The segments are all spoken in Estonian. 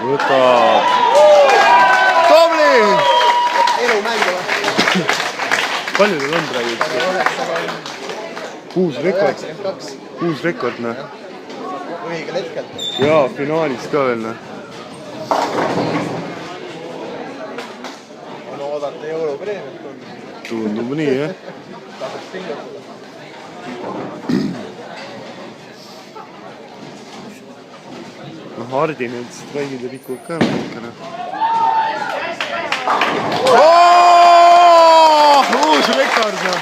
võtab. Tobli! Elumängu või? Palju teil on praegu? 6 rekord. 6 rekord, noh. Õigel hetkel. Jaa, finaalis ka veel, noh. On oodata jõulupreemiat. Tundub nii, jah. Tasaks pingutada. Hardi need straigid ja rikuvad ka natukene. Uus rekord, noh.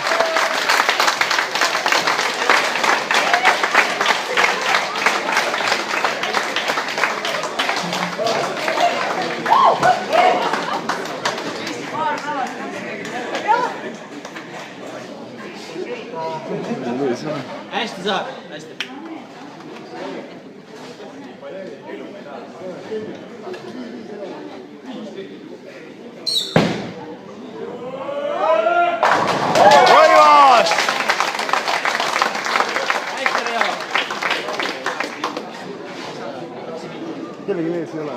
Hästi saab, hästi. Roivas! Hästi Leo. Kellegi mees ei ole.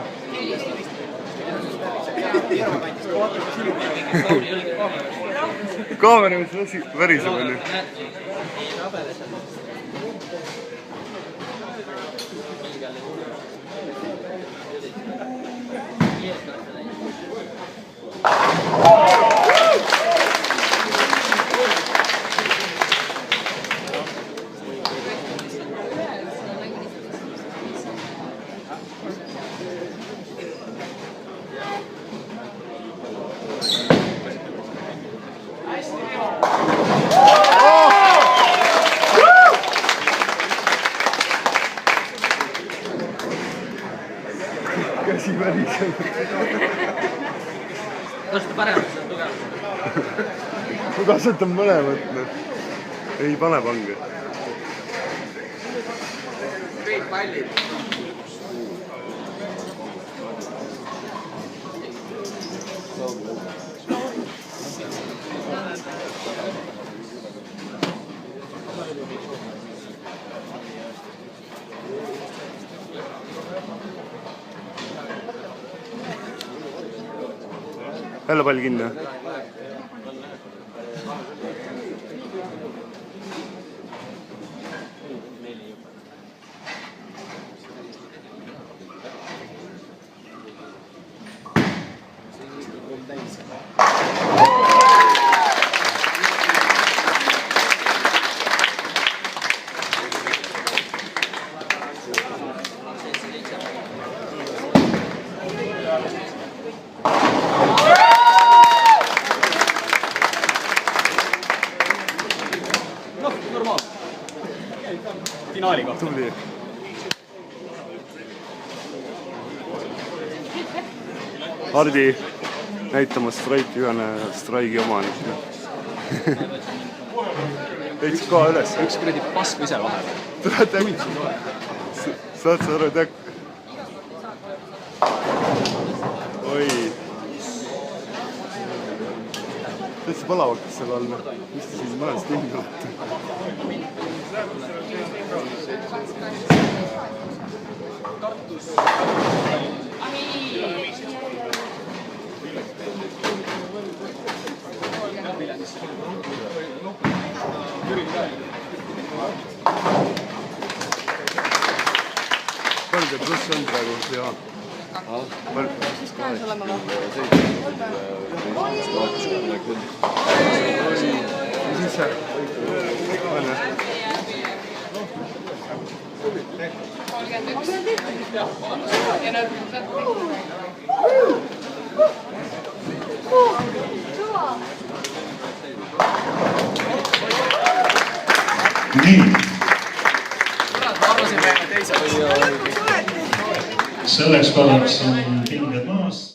Kaamera mis väriseb, on ju. Käsi väriseb. Kasuta paremalt seda tugevalt. Ma kasutan mõlemat, noh. Ei pane pange. Kõik pallid. Jälle pall kinni. Finaali kohta. Tubli. Hardi näitamas straiki ühene straigi omanik. Teeks koha üles. Üks kuradi pask ise vahel. Tuled äkki. Saad sa aru, et äkki. Oi. Täitsa palavakas seal all. Mis ta siis majas tundub? Palju teil pluss on praegu, Jaan? Siis käes olema või? Mis see? On jah? 31. Ja nüüd nii. Arvasime teise. Selleks korraks on pinged maas.